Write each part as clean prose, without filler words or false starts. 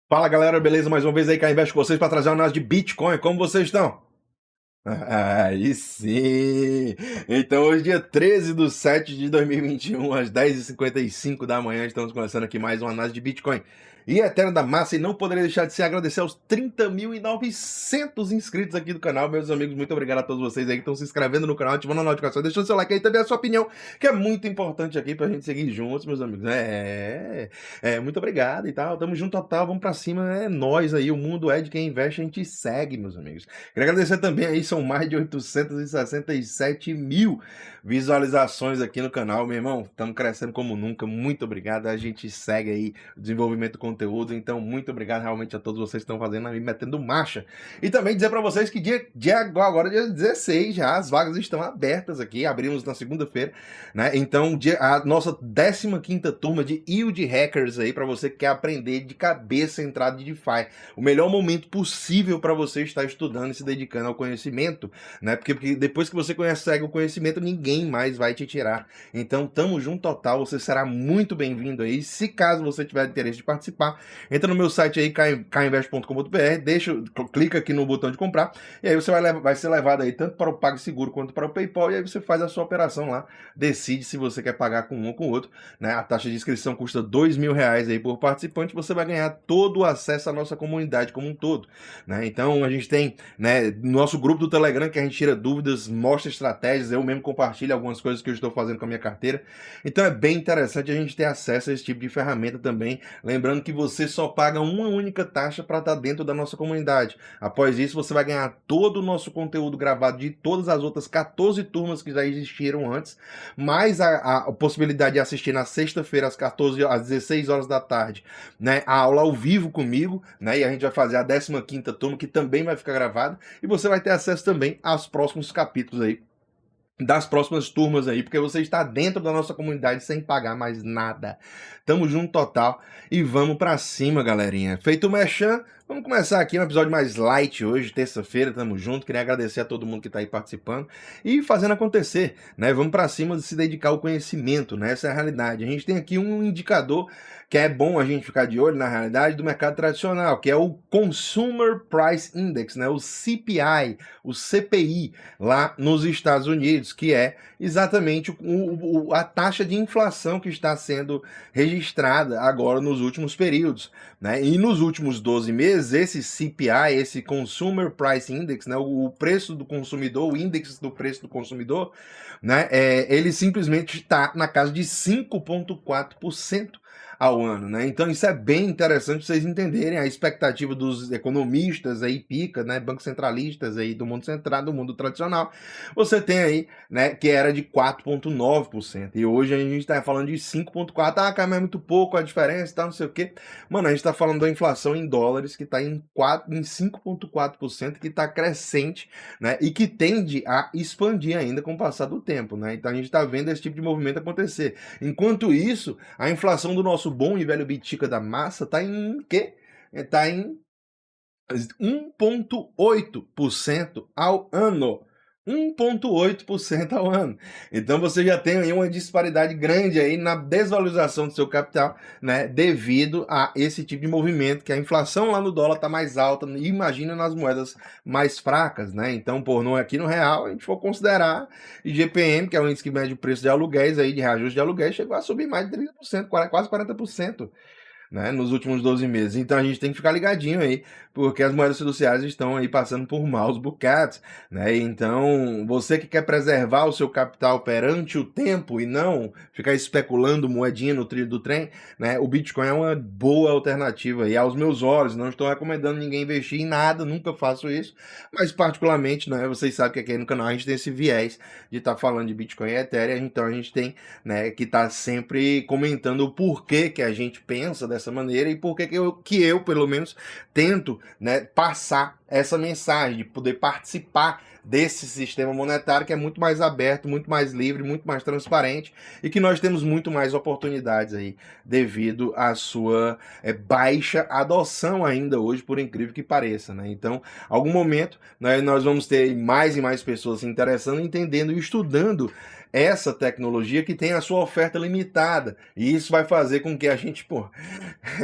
Fala galera, beleza? Mais uma vez aí, Caio Invest com vocês para trazer uma análise de Bitcoin. Como vocês estão? Aí sim! Então hoje, dia 13/7/2021, às 10h55 da manhã, estamos começando aqui mais uma análise de Bitcoin e Eterno da Massa. E não poderia deixar de se agradecer aos 30.900 inscritos aqui do canal, meus amigos. Muito obrigado a todos vocês aí que estão se inscrevendo no canal, ativando a notificação, deixando seu like aí também, a sua opinião, que é muito importante aqui pra gente seguir juntos, meus amigos. Muito obrigado e tal. Tamo junto total, vamos pra cima. É nós aí, o mundo é de quem investe, a gente segue, meus amigos. Queria agradecer também aí, são mais de 867 mil visualizações aqui no canal, meu irmão. Estamos crescendo como nunca. Muito obrigado. A gente segue aí o desenvolvimento do conteúdo. Então, muito obrigado realmente a todos vocês que estão fazendo aí, metendo marcha. E também dizer para vocês que agora, dia 16, já as vagas estão abertas aqui. Abrimos na segunda-feira, né? Então, a nossa 15ª turma de Yield Hackers aí, para você que quer aprender de cabeça a entrada de DeFi. O melhor momento possível para você estar estudando e se dedicando ao conhecimento, né? Porque depois que você consegue o conhecimento, ninguém mais vai te tirar. Então, tamo junto total, você será muito bem-vindo aí. Se caso você tiver interesse de participar, entra no meu site aí, cainvest.com.br, clica aqui no botão de comprar, e aí você vai ser levado aí tanto para o PagSeguro quanto para o PayPal, e aí você faz a sua operação lá, decide se você quer pagar com um ou com o outro, né? A taxa de inscrição custa R$2.000 aí por participante, você vai ganhar todo o acesso à nossa comunidade como um todo, né? Então a gente tem, né, nosso grupo do Telegram, que a gente tira dúvidas, mostra estratégias, eu mesmo compartilho algumas coisas que eu estou fazendo com a minha carteira. Então é bem interessante a gente ter acesso a esse tipo de ferramenta também, lembrando que você só paga uma única taxa para estar dentro da nossa comunidade. Após isso, você vai ganhar todo o nosso conteúdo gravado de todas as outras 14 turmas que já existiram antes, mais a possibilidade de assistir na sexta-feira às 16 horas da tarde, né, a aula ao vivo comigo, né, e a gente vai fazer a 15ª turma, que também vai ficar gravada, e você vai ter acesso também aos próximos capítulos aí, das próximas turmas aí, porque você está dentro da nossa comunidade sem pagar mais nada. Tamo junto total e vamos pra cima, galerinha. Feito o merchan, vamos começar aqui um episódio mais light hoje, terça-feira, tamo junto. Queria agradecer a todo mundo que tá aí participando e fazendo acontecer, né? Vamos pra cima de se dedicar ao conhecimento, né? Essa é a realidade. A gente tem aqui um indicador que é bom a gente ficar de olho na realidade do mercado tradicional, que é o Consumer Price Index, né? O CPI, o CPI, lá nos Estados Unidos, que é exatamente a taxa de inflação que está sendo registrada agora nos últimos períodos, né? E nos últimos 12 meses, esse CPI, esse Consumer Price Index, né? O preço do consumidor, o índice do preço do consumidor, né? Ele simplesmente está na casa de 5,4% ao ano, né? Então isso é bem interessante vocês entenderem a expectativa dos economistas aí, pica, né, bancos centralistas aí do mundo central, do mundo tradicional. Você tem aí, né, que era de 4,9%, e hoje a gente está falando de 5,4%. Ah, cara, mas é muito pouco a diferença, tá, não sei o quê. Mano, a gente está falando da inflação em dólares que está em 5,4%, que está crescente, né, e que tende a expandir ainda com o passar do tempo, né? Então a gente está vendo esse tipo de movimento acontecer. Enquanto isso, a inflação do nosso bom e velho Bitica da massa tá em quê? Tá em 1,8% ao ano. 1,8% ao ano. Então você já tem aí uma disparidade grande aí na desvalorização do seu capital, né, devido a esse tipo de movimento, que a inflação lá no dólar tá mais alta, imagina nas moedas mais fracas, né? Então, aqui no real, a gente for considerar IGPM, que é o índice que mede o preço de aluguéis aí, de reajuste de aluguéis, chegou a subir mais de 30%, quase 40%. Né, nos últimos 12 meses. Então a gente tem que ficar ligadinho aí, porque as moedas fiduciárias estão aí passando por maus bocados, né? Então, você que quer preservar o seu capital perante o tempo e não ficar especulando moedinha no trilho do trem, né? O Bitcoin é uma boa alternativa e aos meus olhos, não estou recomendando ninguém investir em nada, nunca faço isso, mas particularmente, né, vocês sabem que aqui no canal a gente tem esse viés de estar falando de Bitcoin e Ethereum, então a gente tem, né, que estar sempre comentando o porquê que a gente pensa dessa maneira e por que eu pelo menos tento, né, passar essa mensagem de poder participar desse sistema monetário que é muito mais aberto, muito mais livre, muito mais transparente e que nós temos muito mais oportunidades aí devido à sua baixa adoção ainda hoje, por incrível que pareça, né? Então, algum momento, né, nós vamos ter mais e mais pessoas se interessando, entendendo e estudando essa tecnologia que tem a sua oferta limitada. E isso vai fazer com que a gente, pô,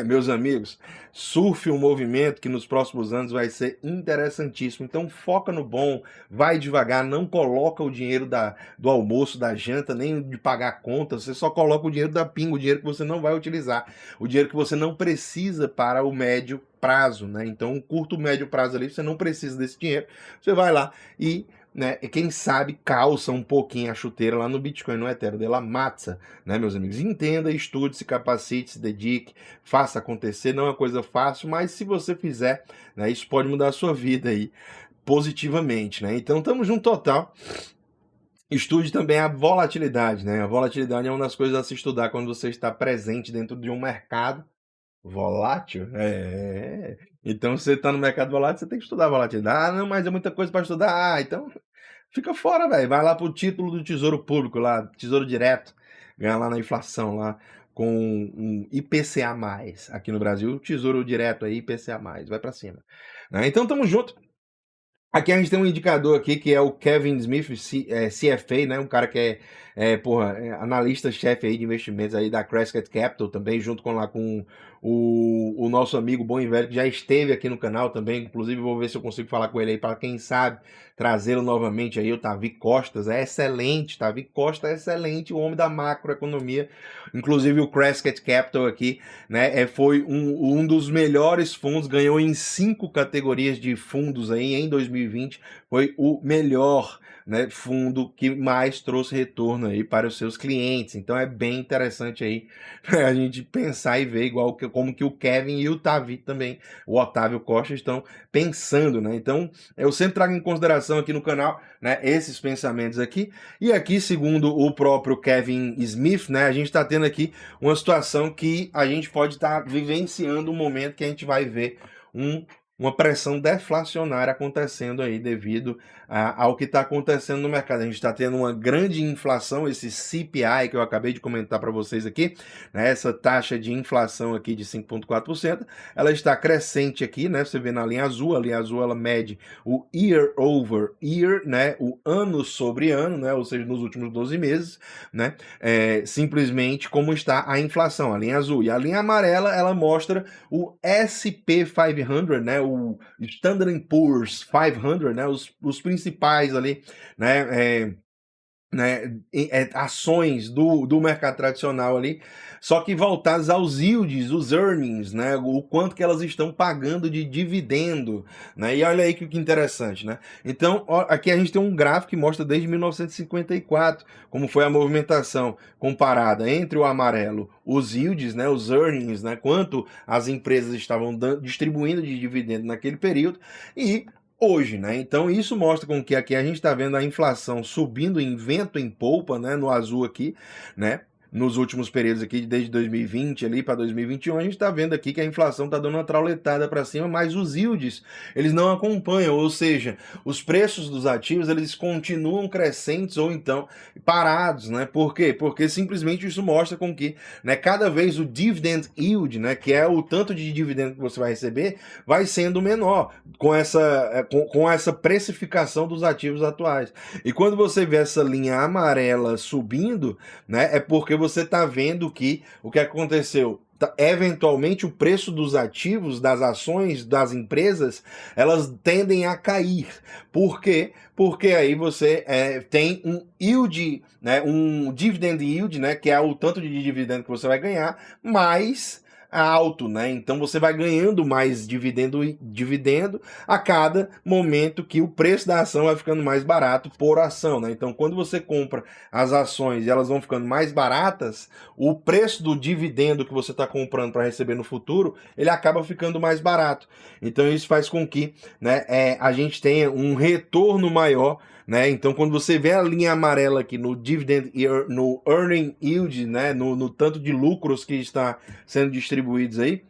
meus amigos, surfe um movimento que nos próximos anos vai ser interessantíssimo. Então foca no bom, vai devagar, não coloca o dinheiro do almoço, da janta, nem de pagar a conta, você só coloca o dinheiro da pinga, o dinheiro que você não vai utilizar, o dinheiro que você não precisa para o médio prazo, né? Então, um curto, médio prazo ali, você não precisa desse dinheiro, você vai lá e, né, quem sabe calça um pouquinho a chuteira lá no Bitcoin, no Ethereum de la Matza, né, meus amigos? Entenda, estude, se capacite, se dedique, faça acontecer, não é uma coisa fácil, mas se você fizer, né, isso pode mudar a sua vida aí positivamente, né? Então, tamo junto total. Estude também a volatilidade, né? A volatilidade é uma das coisas a se estudar quando você está presente dentro de um mercado volátil. Então, se você está no mercado volátil, você tem que estudar a volatilidade. Ah, não, mas é muita coisa para estudar. Ah, então fica fora, velho. Vai lá pro título do Tesouro Público lá, Tesouro Direto, ganha lá na inflação lá com um IPCA+. Aqui no Brasil, Tesouro Direto aí, IPCA+, vai para cima. Né? Então, tamo junto. Aqui a gente tem um indicador aqui que é o Kevin Smith, CFA, né? Um cara que analista-chefe aí de investimentos aí da Crescent Capital também, junto com lá com o nosso amigo bom e velho que já esteve aqui no canal também. Inclusive vou ver se eu consigo falar com ele aí para quem sabe trazê-lo novamente aí, o Tavi Costas. É excelente, Tavi Costa é excelente, o homem da macroeconomia. Inclusive o Crescent Capital aqui, né? Foi um dos melhores fundos, ganhou em 5 categorias de fundos aí em 2020, foi o melhor, né, fundo que mais trouxe retorno aí para os seus clientes. Então é bem interessante aí a gente pensar e ver como que o Kevin e o Tavi também, o Otávio Costa, estão pensando, né? Então eu sempre trago em consideração aqui no canal, né, esses pensamentos aqui. E aqui, segundo o próprio Kevin Smith, né, a gente está tendo aqui uma situação que a gente pode estar vivenciando um momento que a gente vai ver uma pressão deflacionária acontecendo aí devido ao que está acontecendo no mercado. A gente está tendo uma grande inflação, esse CPI que eu acabei de comentar para vocês aqui, né, essa taxa de inflação aqui de 5,4%, ela está crescente aqui, né, você vê na linha azul, a linha azul ela mede o year over year, né, o ano sobre ano, né, ou seja, nos últimos 12 meses, né, simplesmente como está a inflação, a linha azul. E a linha amarela, ela mostra o SP500, né, o Standard Poor's 500, né, os principais ali, né, ações do mercado tradicional ali, só que voltadas aos yields, os earnings, né, o quanto que elas estão pagando de dividendo, né, e olha aí que interessante, né, então aqui a gente tem um gráfico que mostra desde 1954, como foi a movimentação comparada entre o amarelo, os yields, né, os earnings, né, quanto as empresas estavam distribuindo de dividendo naquele período, e hoje, né? Então isso mostra com que aqui a gente está vendo a inflação subindo em vento em polpa, né? No azul aqui, né? Nos últimos períodos aqui, desde 2020 ali para 2021, a gente está vendo aqui que a inflação está dando uma trauletada para cima, mas os yields, eles não acompanham, ou seja, os preços dos ativos, eles continuam crescentes ou então parados, né? Por quê? Porque simplesmente isso mostra com que, né, cada vez o dividend yield, né, que é o tanto de dividendo que você vai receber, vai sendo menor com essa precificação dos ativos atuais. E quando você vê essa linha amarela subindo, né, é porque você está vendo que o que aconteceu, eventualmente o preço dos ativos, das ações das empresas, elas tendem a cair. Por quê? Porque aí você tem um yield, né, um dividend yield, né, que é o tanto de dividendo que você vai ganhar, mais alto, né? Então você vai ganhando mais dividendo a cada momento que o preço da ação vai ficando mais barato por ação, né? Então quando você compra as ações e elas vão ficando mais baratas, o preço do dividendo que você está comprando para receber no futuro, ele acaba ficando mais barato. Então isso faz com que, né, a gente tenha um retorno maior, né? Então quando você vê a linha amarela aqui no dividend, no earning yield, né, no tanto de lucros que está sendo distribuídos aí,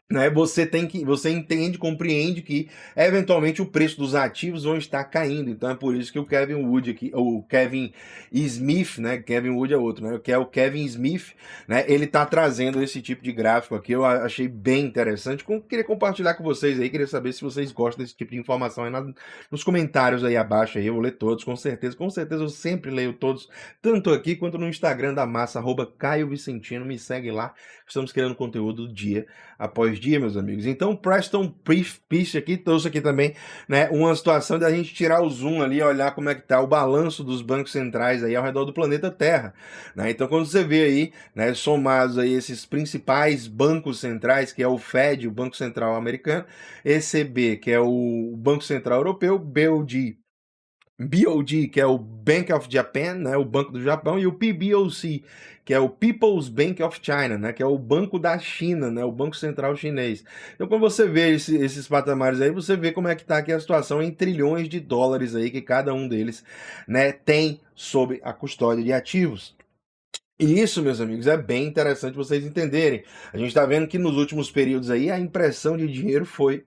né, você entende, compreende que eventualmente o preço dos ativos vão estar caindo. Então é por isso que o Kevin Wood aqui, ou Kevin Smith, né, Kevin Wood é outro, né, que é o Kevin Smith, né, ele tá trazendo esse tipo de gráfico aqui. Eu achei bem interessante, queria compartilhar com vocês aí, queria saber se vocês gostam desse tipo de informação aí nos comentários aí abaixo aí. Eu vou ler todos, com certeza eu sempre leio todos, tanto aqui quanto no Instagram da massa, @CaioVicentino, me segue lá, estamos criando conteúdo dia após dia, meus amigos. Então, Preston Peace aqui trouxe aqui também, né, uma situação da gente tirar o zoom ali, olhar como é que tá o balanço dos bancos centrais aí ao redor do planeta Terra, né? Então, quando você vê aí, né, somados aí esses principais bancos centrais, que é o Fed, o Banco Central Americano, ECB, que é o Banco Central Europeu, BOD, que é o Bank of Japan, né, o Banco do Japão, e o PBOC, que é o People's Bank of China, né, que é o Banco da China, né, o Banco Central Chinês. Então, quando você vê esses patamares aí, você vê como é que está aqui a situação em trilhões de dólares aí que cada um deles, né, tem sob a custódia de ativos. E isso, meus amigos, é bem interessante vocês entenderem. A gente está vendo que nos últimos períodos aí a impressão de dinheiro foi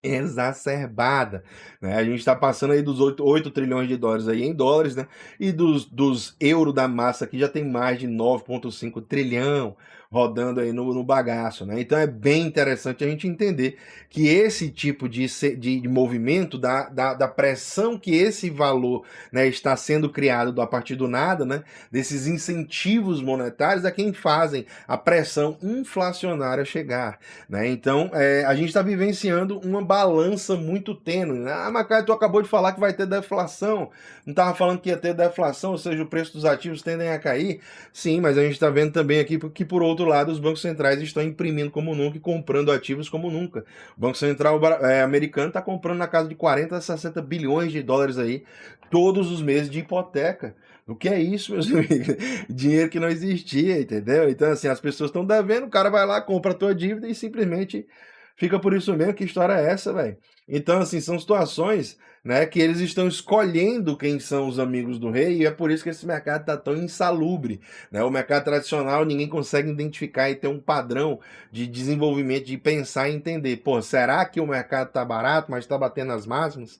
exacerbada, né? A gente está passando aí dos 8 trilhões de dólares aí em dólares, né? E dos euros da massa aqui já tem mais de 9,5 trilhão rodando aí no bagaço, né? Então é bem interessante a gente entender que esse tipo de movimento, da pressão que esse valor, né, está sendo criado a partir do nada, né? Desses incentivos monetários é quem fazem a pressão inflacionária chegar, né? Então a gente está vivenciando uma balança muito tênue, né? Ah, Macaio, tu acabou de falar que vai ter deflação, não estava falando que ia ter deflação, ou seja, o preço dos ativos tendem a cair? Sim, mas a gente está vendo também aqui que, por outro lado, os bancos centrais estão imprimindo como nunca e comprando ativos como nunca. O Banco Central americano está comprando na casa de 40 a 60 bilhões de dólares aí, todos os meses de hipoteca. O que é isso, meus amigos? Dinheiro que não existia, entendeu? Então, assim, as pessoas estão devendo, o cara vai lá, compra a tua dívida e simplesmente fica por isso mesmo. Que história é essa, velho? Então, assim, são situações, né, que eles estão escolhendo quem são os amigos do rei, e é por isso que esse mercado está tão insalubre, né? O mercado tradicional, ninguém consegue identificar e ter um padrão de desenvolvimento, de pensar e entender. Pô, será que o mercado está barato, mas está batendo as máximas?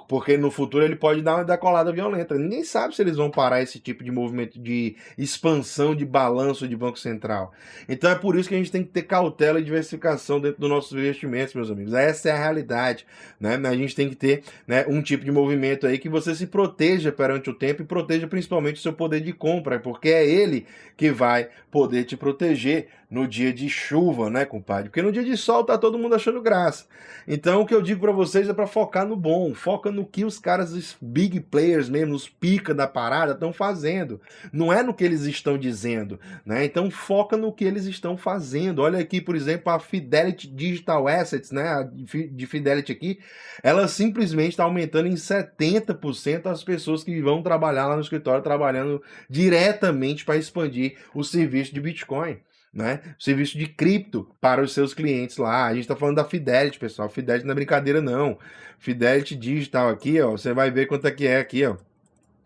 Porque no futuro ele pode dar uma decolada violenta. Ninguém sabe se eles vão parar esse tipo de movimento de expansão de balanço de Banco Central. Então é por isso que a gente tem que ter cautela e diversificação dentro dos nossos investimentos, meus amigos. Essa é a realidade, né? A gente tem que ter, né, um tipo de movimento aí que você se proteja perante o tempo e proteja principalmente o seu poder de compra, porque é ele que vai poder te proteger no dia de chuva, né, compadre? Porque no dia de sol tá todo mundo achando graça. Então o que eu digo para vocês é para focar no bom, foca no que os caras, os big players mesmo, os pica da parada, estão fazendo. Não é no que eles estão dizendo, né? Então foca no que eles estão fazendo. Olha aqui, por exemplo, a Fidelity Digital Assets, né, a de Fidelity aqui, ela simplesmente está aumentando em 70% as pessoas que vão trabalhar lá no escritório, trabalhando diretamente para expandir o serviço de Bitcoin, né? Serviço de cripto para os seus clientes lá. A gente está falando da Fidelity, pessoal. Fidelity não é brincadeira, não. Fidelity Digital aqui, ó, você vai ver quanto é que é aqui, ó.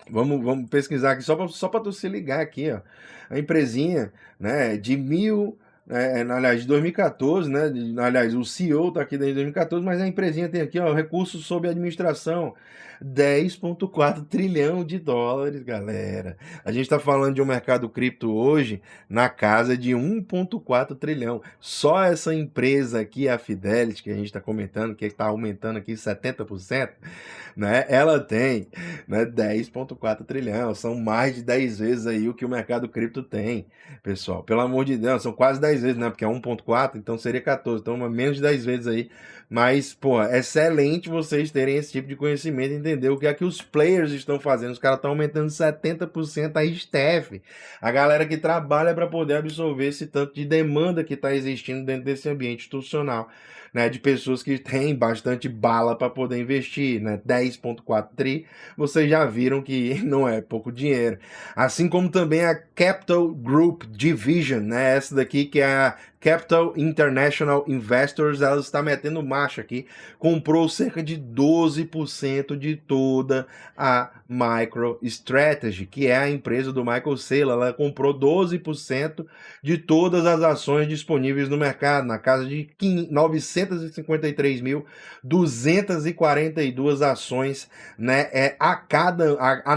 Vamos pesquisar aqui só para tu se ligar aqui, ó. A empresinha, né, aliás, de 2014, né? Aliás, o CEO tá aqui desde 2014, mas a empresinha tem aqui, ó, recursos sob administração, 10,4 trilhão de dólares, galera. A gente está falando de um mercado cripto hoje na casa de 1,4 trilhão. Só essa empresa aqui, a Fidelity, que a gente está comentando, que está aumentando aqui 70%, né? Ela tem, né, 10,4 trilhão. São mais de 10 vezes aí o que o mercado cripto tem, pessoal. Pelo amor de Deus, são quase 10 vezes, né? Porque é 1,4, então seria 14. Então, menos de 10 vezes aí. Mas, pô, é excelente vocês terem esse tipo de conhecimento e entender o que é que os players estão fazendo. Os caras estão aumentando 70% a staff. A galera que trabalha para poder absorver esse tanto de demanda que está existindo dentro desse ambiente institucional, né, de pessoas que têm bastante bala para poder investir, né? 10,4 tri, vocês já viram que não é pouco dinheiro. Assim como também a Capital Group Division, né? Essa daqui que é a Capital International Investors, ela está metendo marcha aqui, comprou cerca de 12% de toda a MicroStrategy, que é a empresa do Michael Saylor. Ela comprou 12% de todas as ações disponíveis no mercado, na casa de 953.242 ações, né,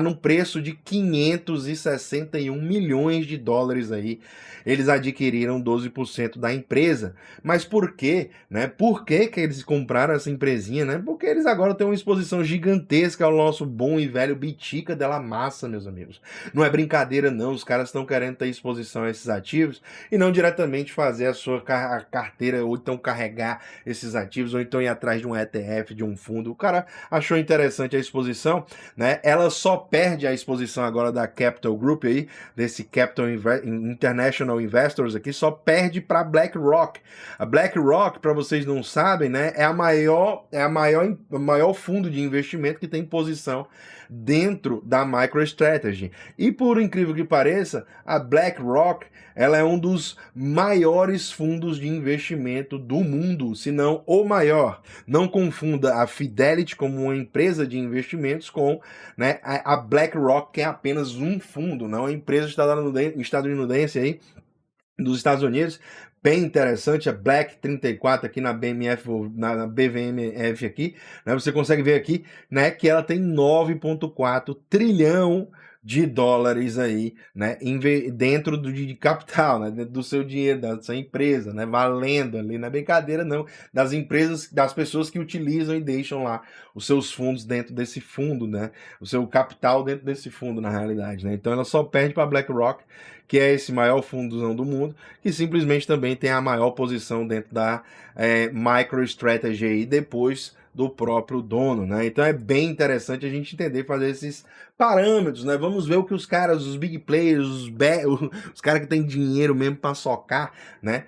no preço de 561 milhões de dólares aí. Eles adquiriram 12% da empresa. Mas por quê? Né? Por que eles compraram essa empresinha? Né? Porque eles agora têm uma exposição gigantesca ao nosso bom e velho Bitica de la Massa, meus amigos. Não é brincadeira não, os caras estão querendo ter exposição a esses ativos e não diretamente fazer a sua carteira, ou então carregar esses ativos, ou então ir atrás de um ETF, de um fundo. O cara achou interessante a exposição, né? Ela só perde a exposição agora da Capital Group aí, desse Capital International Investors aqui, só perde para BlackRock. A BlackRock, para vocês não sabem, né, é o maior fundo de investimento que tem posição dentro da MicroStrategy. E por incrível que pareça, a BlackRock, ela é um dos maiores fundos de investimento do mundo, se não o maior. Não confunda a Fidelity como uma empresa de investimentos com, né, a BlackRock, que é apenas um fundo, não é uma empresa estadunidense aí, dos Estados Unidos, bem interessante, a Black 34 aqui na BMF, na BVMF aqui, né, você consegue ver aqui, né, que ela tem 9,4 trilhão de dólares aí, né, dentro de capital, né, dentro do seu dinheiro, da sua empresa, né, valendo ali, não é brincadeira não, das empresas, das pessoas que utilizam e deixam lá os seus fundos dentro desse fundo, né, o seu capital dentro desse fundo, na realidade, né, então ela só perde para BlackRock, que é esse maior fundozão do mundo, que simplesmente também tem a maior posição dentro da MicroStrategy aí, depois do próprio dono, né? Então é bem interessante a gente entender, fazer esses parâmetros, né? Vamos ver o que os caras, os big players, os caras que têm dinheiro mesmo para socar, né?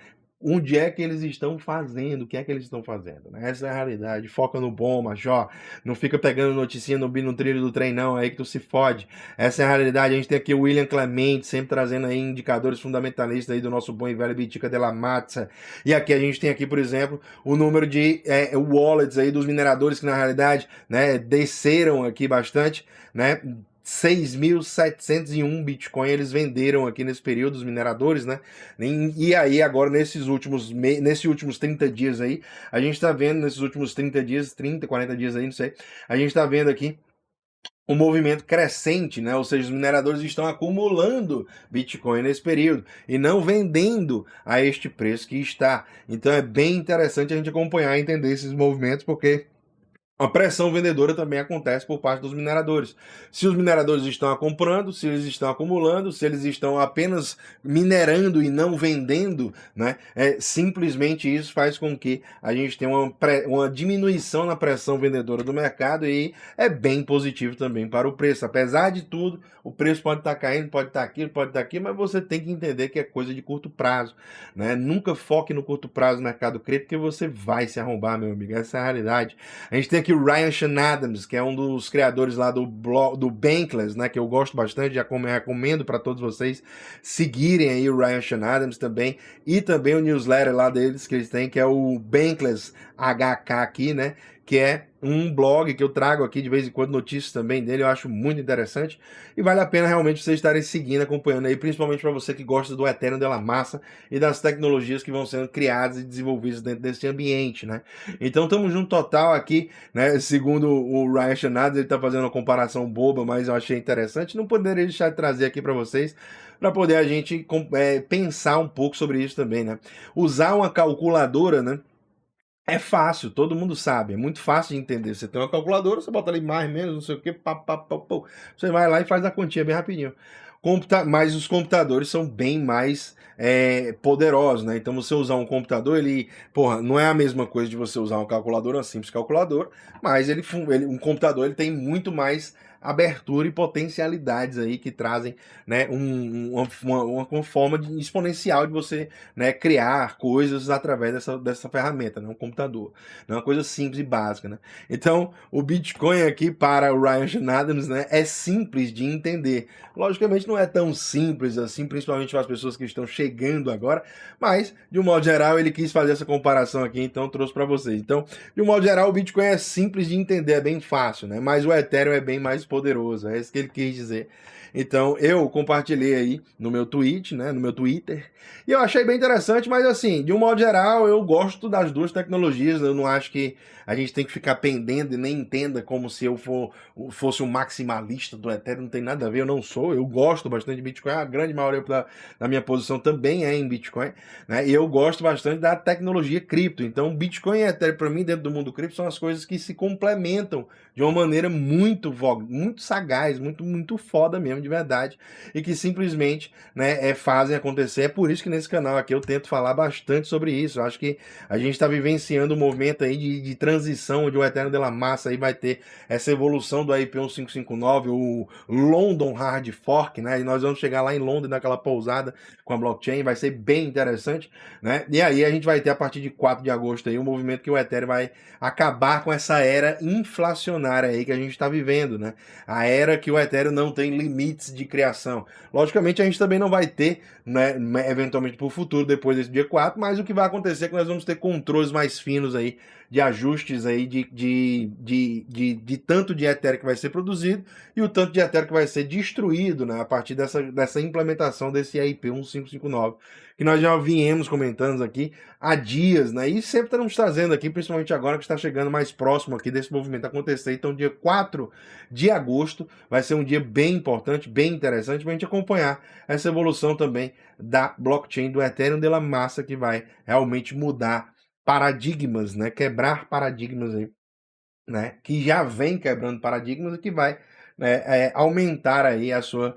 Onde é que eles estão fazendo, o que é que eles estão fazendo, né? Essa é a realidade. Foca no bom, major. Não fica pegando noticinha no trilho do trem não, aí que tu se fode. Essa é a realidade. A gente tem aqui o William Clemente, sempre trazendo aí indicadores fundamentalistas aí do nosso bom e velho Bitica de la Massa. E aqui a gente tem aqui, por exemplo, o número de wallets aí dos mineradores que na realidade, né, desceram aqui bastante, né? 6.701 Bitcoin eles venderam aqui nesse período, os mineradores, né? E aí agora nesses últimos 30 dias aí, a gente tá vendo nesses últimos 30 dias, 30, 40 dias aí, não sei, a gente tá vendo aqui um movimento crescente, né? Ou seja, os mineradores estão acumulando Bitcoin nesse período e não vendendo a este preço que está. Então é bem interessante a gente acompanhar e entender esses movimentos, porque a pressão vendedora também acontece por parte dos mineradores. Se os mineradores estão comprando, se eles estão acumulando, se eles estão apenas minerando e não vendendo, né, simplesmente isso faz com que a gente tenha uma diminuição na pressão vendedora do mercado e é bem positivo também para o preço. Apesar de tudo, o preço pode estar caindo, pode estar aqui, pode estar aqui, mas você tem que entender que é coisa de curto prazo, né? Nunca foque no curto prazo no mercado cripto, porque você vai se arrombar, meu amigo. Essa é a realidade. A gente tem aqui o Ryan Sean Adams, que é um dos criadores lá do blog do Bankless, né, que eu gosto bastante, já recomendo para todos vocês seguirem aí o Ryan Sean Adams também, e também o newsletter lá deles que eles têm, que é o Bankless HK aqui, né, que é um blog que eu trago aqui de vez em quando notícias também dele, eu acho muito interessante e vale a pena realmente vocês estarem seguindo, acompanhando aí, principalmente para você que gosta do Ethereum de la Massa e das tecnologias que vão sendo criadas e desenvolvidas dentro desse ambiente, né? Então estamos junto total aqui, né? Segundo o Ryan Chanado, ele está fazendo uma comparação boba, mas eu achei interessante, não poderia deixar de trazer aqui para vocês, para poder a gente pensar um pouco sobre isso também, né? Usar uma calculadora, né? É fácil, todo mundo sabe, é muito fácil de entender. Você tem uma calculadora, você bota ali mais, menos, não sei o que, você vai lá e faz a continha bem rapidinho. Mas os computadores são bem mais poderosos, né? Então você usar um computador, não é a mesma coisa de você usar uma calculadora, uma simples calculadora, mas um computador ele tem muito mais abertura e potencialidades aí que trazem, né, uma forma exponencial de você, né, criar coisas através dessa ferramenta, né, um computador. Não é uma coisa simples e básica, né? Então, o Bitcoin aqui para o Ryan Adams, né, é simples de entender. Logicamente não é tão simples assim, principalmente para as pessoas que estão chegando agora, mas, de um modo geral, ele quis fazer essa comparação aqui, então trouxe para vocês. Então, de um modo geral, o Bitcoin é simples de entender, é bem fácil, né? Mas o Ethereum é bem mais poderoso, é isso que ele quis dizer. Então, eu compartilhei aí no meu tweet, né, no meu Twitter, e eu achei bem interessante, mas assim, de um modo geral, eu gosto das duas tecnologias, eu não acho que a gente tem que ficar pendendo e nem entenda como se eu fosse um maximalista do Ethereum, não tem nada a ver, eu não sou, eu gosto bastante de Bitcoin, a grande maioria da minha posição também é em Bitcoin, né, e eu gosto bastante da tecnologia cripto, então Bitcoin e Ethereum, para mim, dentro do mundo cripto, são as coisas que se complementam de uma maneira muito sagaz, muito foda mesmo, de verdade, e que simplesmente, né, fazem acontecer. É por isso que nesse canal aqui eu tento falar bastante sobre isso. Eu acho que a gente está vivenciando um movimento aí de transição, onde o Ethereum de la Massa aí vai ter essa evolução do IP 1559, o London Hard Fork, né, e nós vamos chegar lá em Londres naquela pousada com a blockchain, vai ser bem interessante, né, e aí a gente vai ter a partir de 4 de agosto aí um movimento que o Ethereum vai acabar com essa era inflacionária aí que a gente está vivendo, né? A era que o Ethereum não tem limites de criação. Logicamente a gente também não vai ter, né, eventualmente para o futuro, depois desse dia 4, mas o que vai acontecer é que nós vamos ter controles mais finos aí, de ajustes aí de tanto de Ethereum que vai ser produzido e o tanto de Ethereum que vai ser destruído, né, a partir dessa implementação desse EIP 1559, que nós já viemos comentando aqui há dias, né, e sempre estamos trazendo aqui, principalmente agora que está chegando mais próximo aqui desse movimento acontecer. Então, dia 4 de agosto vai ser um dia bem importante, bem interessante para a gente acompanhar essa evolução também da blockchain do Ethereum de la Massa, que vai realmente mudar paradigmas, né, quebrar paradigmas aí, né, que já vem quebrando paradigmas e que vai, né, aumentar aí a sua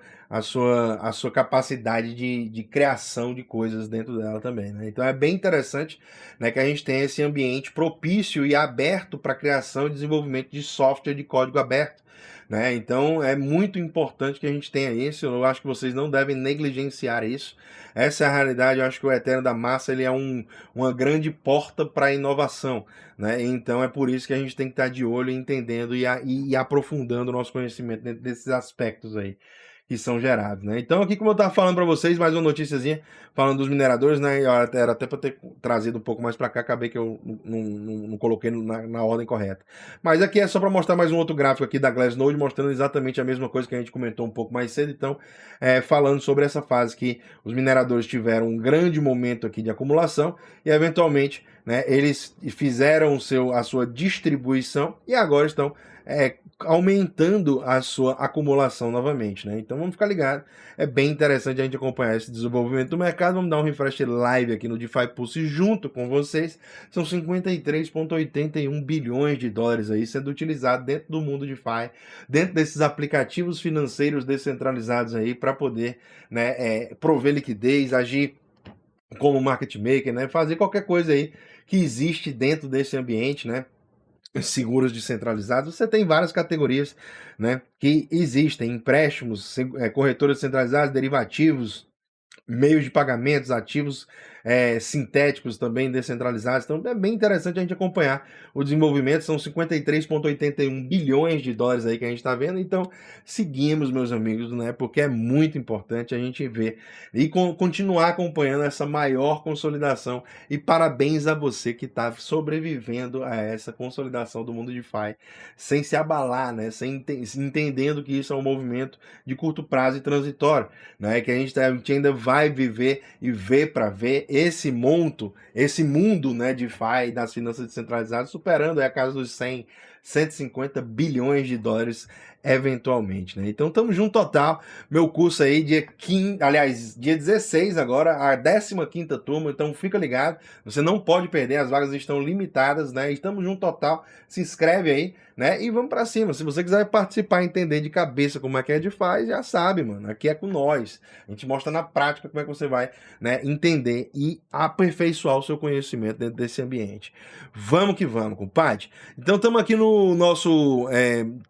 capacidade de criação de coisas dentro dela também, né? Então é bem interessante, né, que a gente tenha esse ambiente propício e aberto para criação e desenvolvimento de software de código aberto, né? Então é muito importante que a gente tenha isso. Eu acho que vocês não devem negligenciar isso. Essa é a realidade. Eu acho que o Ethereum da Massa ele é uma grande porta para a inovação, né? Então é por isso que a gente tem que estar de olho, entendendo e aprofundando o nosso conhecimento dentro desses aspectos aí que são gerados, né? Então aqui, como eu estava falando para vocês, mais uma noticiazinha falando dos mineradores, né? Era até para ter trazido um pouco mais para cá, acabei que eu não coloquei na ordem correta. Mas aqui é só para mostrar mais um outro gráfico aqui da Glassnode, mostrando exatamente a mesma coisa que a gente comentou um pouco mais cedo. Então, falando sobre essa fase que os mineradores tiveram um grande momento aqui de acumulação e eventualmente, né, eles fizeram a sua distribuição e agora estão aumentando a sua acumulação novamente, né? Então vamos ficar ligados. É bem interessante a gente acompanhar esse desenvolvimento do mercado. Vamos dar um refresh live aqui no DeFi Pulse junto com vocês. São 53,81 bilhões de dólares aí sendo utilizado dentro do mundo DeFi, dentro desses aplicativos financeiros descentralizados aí para poder, né, prover liquidez, agir como market maker, né, fazer qualquer coisa aí que existe dentro desse ambiente, né? Seguros descentralizados, você tem várias categorias, né, que existem: empréstimos, corretoras descentralizadas, derivativos, meios de pagamentos, ativos sintéticos também descentralizados. Então é bem interessante a gente acompanhar o desenvolvimento. São 53,81 bilhões de dólares aí que a gente está vendo. Então seguimos, meus amigos, né, porque é muito importante a gente ver e continuar acompanhando essa maior consolidação. E parabéns a você que está sobrevivendo a essa consolidação do mundo DeFi sem se abalar, né, entendendo que isso é um movimento de curto prazo e transitório, né, que a gente ainda vai viver e ver para ver esse mundo, né, DeFi das finanças descentralizadas superando a casa dos 150 bilhões de dólares eventualmente, né? Então estamos junto total. Meu curso aí dia 16 agora, a 15ª turma, então fica ligado, você não pode perder, as vagas estão limitadas, né? Estamos junto total. Se inscreve aí, né? E vamos para cima. Se você quiser participar, entender de cabeça como é que DeFi, já sabe, mano. Aqui é com nós. A gente mostra na prática como é que você vai, né, entender e aperfeiçoar o seu conhecimento dentro desse ambiente. Vamos que vamos, compadre. Então estamos aqui no no nosso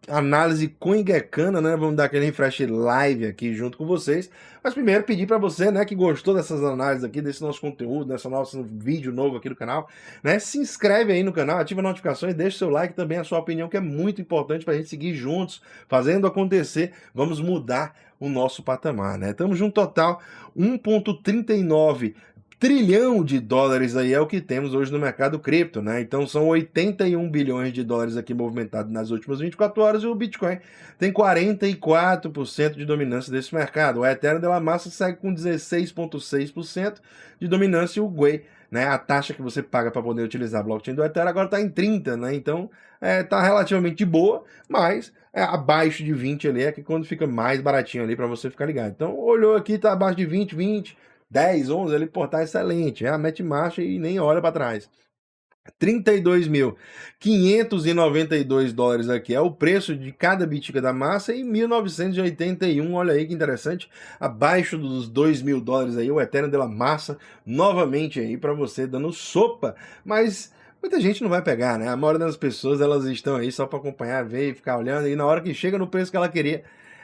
análise coingecana, né? Vamos dar aquele refresh live aqui junto com vocês. Mas primeiro pedir para você, né, que gostou dessas análises aqui, desse nosso conteúdo, desse nosso vídeo novo aqui do canal, né? Se inscreve aí no canal, ativa as notificações, deixa seu like também, a sua opinião, que é muito importante para a gente seguir juntos, fazendo acontecer. Vamos mudar o nosso patamar, né? Estamos junto total 1,39 trilhão de dólares aí é o que temos hoje no mercado cripto, né? Então são 81 bilhões de dólares aqui movimentados nas últimas 24 horas e o Bitcoin tem 44% de dominância desse mercado. O Ethereum de la Massa segue com 16,6% de dominância e o Gwei, né, a taxa que você paga para poder utilizar a blockchain do Ethereum agora está em 30, né? Então tá relativamente boa, mas abaixo de 20 ali é que quando fica mais baratinho ali para você ficar ligado. Então olhou aqui, tá abaixo de 20, 10, 11, ele, pô, tá excelente. Mete marcha e nem olha para trás. 32.592 dólares aqui é o preço de cada Bitica da Massa e 1.981, olha aí que interessante, abaixo dos 2.000 dólares aí, o Ethereum de la Massa, novamente aí para você dando sopa, mas muita gente não vai pegar, né? A maioria das pessoas, elas estão aí só para acompanhar, ver e ficar olhando, e na hora que chega no preço que ela queria,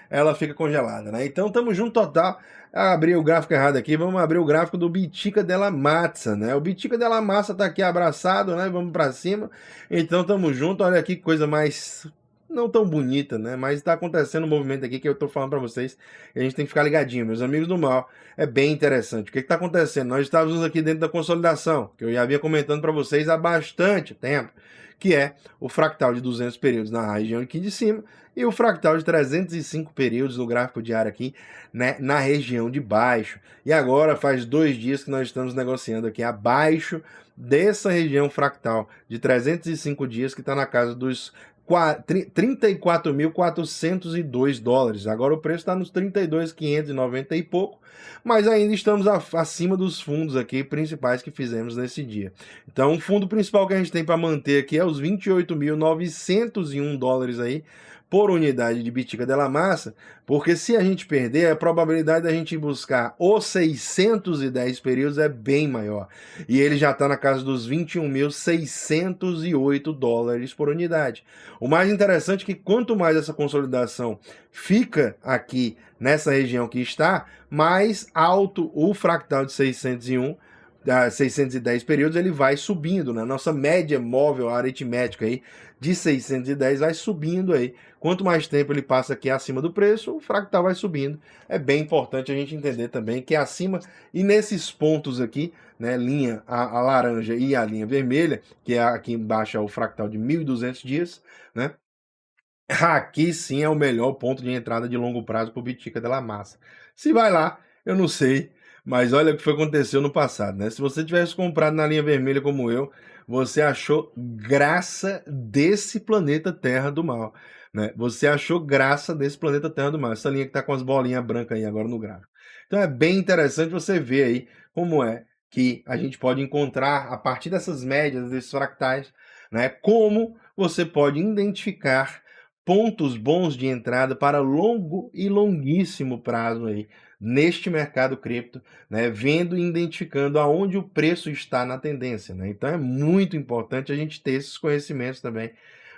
ela fica congelada, né? Então tamo junto total. Abri o gráfico errado aqui, vamos abrir o gráfico do Bitica della Massa, né? O Bitica della Massa tá aqui abraçado, né? Vamos para cima. Então tamo junto. Olha aqui que coisa mais não tão bonita, né? Mas tá acontecendo um movimento aqui que eu tô falando para vocês. E a gente tem que ficar ligadinho, meus amigos do mal. É bem interessante. O que tá acontecendo? Nós estávamos aqui dentro da consolidação, que eu já vinha comentando para vocês há bastante tempo, que é o fractal de 200 períodos na região aqui de cima e o fractal de 305 períodos no gráfico diário aqui, né, na região de baixo. E agora faz 2 dias que nós estamos negociando aqui abaixo dessa região fractal de 305 dias, que está na casa dos 34.402 dólares. Agora o preço está nos 32.590 e pouco, mas ainda estamos acima dos fundos aqui principais que fizemos nesse dia. Então o fundo principal que a gente tem para manter aqui é os 28.901 dólares aí por unidade de Bitica della Massa, porque se a gente perder, a probabilidade da gente buscar os 610 períodos é bem maior. E ele já está na casa dos 21.608 dólares por unidade. O mais interessante é que quanto mais essa consolidação fica aqui nessa região que está, mais alto o fractal de 610 períodos, ele vai subindo, né? Nossa média móvel aritmética aí de 610 vai subindo aí. Quanto mais tempo ele passa aqui acima do preço, o fractal vai subindo. É bem importante a gente entender também que acima, e nesses pontos aqui, né, linha a laranja e a linha vermelha, que é aqui embaixo é o fractal de 1.200 dias, né? Aqui sim é o melhor ponto de entrada de longo prazo para o Bitica della Massa. Se vai lá, eu não sei, mas olha o que foi aconteceu no passado, né? Se você tivesse comprado na linha vermelha como eu, você achou graça desse planeta Terra do mal, né? Você achou graça desse planeta Terra do mal, essa linha que está com as bolinhas brancas aí agora no gráfico. Então é bem interessante você ver aí como é que a gente pode encontrar, a partir dessas médias, desses fractais, né? Como você pode identificar pontos bons de entrada para longo e longuíssimo prazo aí neste mercado cripto, né, vendo e identificando aonde o preço está na tendência, né? Então é muito importante a gente ter esses conhecimentos também,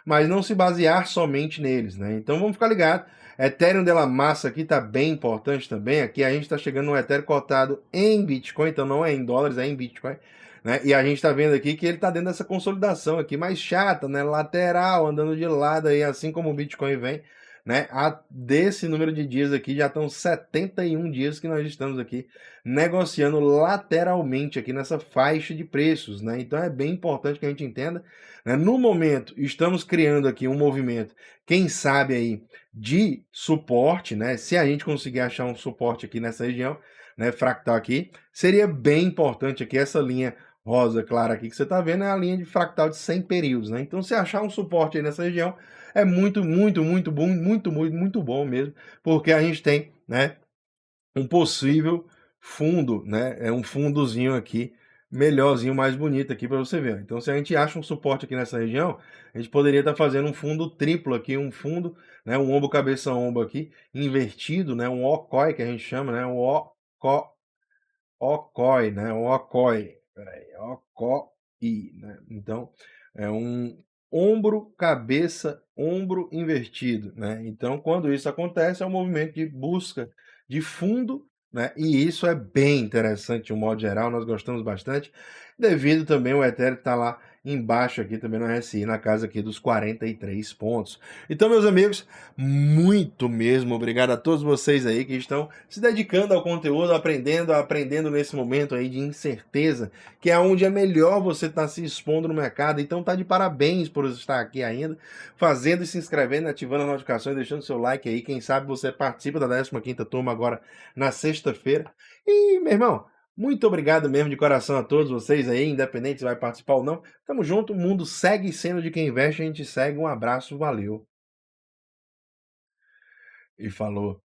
mas não se basear somente neles, né? Então vamos ficar ligados. Ethereum de la Massa aqui está bem importante também. Aqui a gente está chegando no Ethereum cotado em Bitcoin, então não é em dólares, é em Bitcoin. Né? E a gente está vendo aqui que ele está dentro dessa consolidação aqui mais chata, né? Lateral, andando de lado aí, assim como o Bitcoin vem, né? Desse número de dias aqui já estão 71 dias que nós estamos aqui negociando lateralmente aqui nessa faixa de preços, né? Então é bem importante que a gente entenda, né? No momento estamos criando aqui um movimento, quem sabe aí de suporte, né? Se a gente conseguir achar um suporte aqui nessa região, né, fractal aqui, seria bem importante aqui essa linha rosa clara aqui que você está vendo é a linha de fractal de 100 períodos, né? Então, se achar um suporte aí nessa região, é muito, muito, muito bom, muito, muito, muito bom mesmo, porque a gente tem, né, um possível fundo, né? É um fundozinho aqui, melhorzinho, mais bonito aqui para você ver. Então, se a gente acha um suporte aqui nessa região, a gente poderia estar fazendo um fundo triplo aqui, um fundo, né, um ombro, cabeça, ombro aqui, invertido, né, um OCOI que a gente chama, né, um OCOI, né? Um OCOI. Peraí, OCOI, né? Então, é um ombro, cabeça, ombro invertido, né. Então quando isso acontece, é um movimento de busca de fundo, né, e isso é bem interessante de um modo geral, nós gostamos bastante, devido também o Ethereum estar lá embaixo aqui também no RSI, na casa aqui dos 43 pontos. Então, meus amigos, muito mesmo obrigado a todos vocês aí que estão se dedicando ao conteúdo, aprendendo nesse momento aí de incerteza, que é onde é melhor você estar se expondo no mercado. Então tá de parabéns por estar aqui ainda, fazendo e se inscrevendo, ativando as notificações, deixando seu like aí. Quem sabe você participa da 15ª turma agora na sexta-feira. E, meu irmão, muito obrigado mesmo de coração a todos vocês aí, independente se vai participar ou não. Tamo junto, o mundo segue sendo de quem investe, a gente segue. Um abraço, valeu. E falou.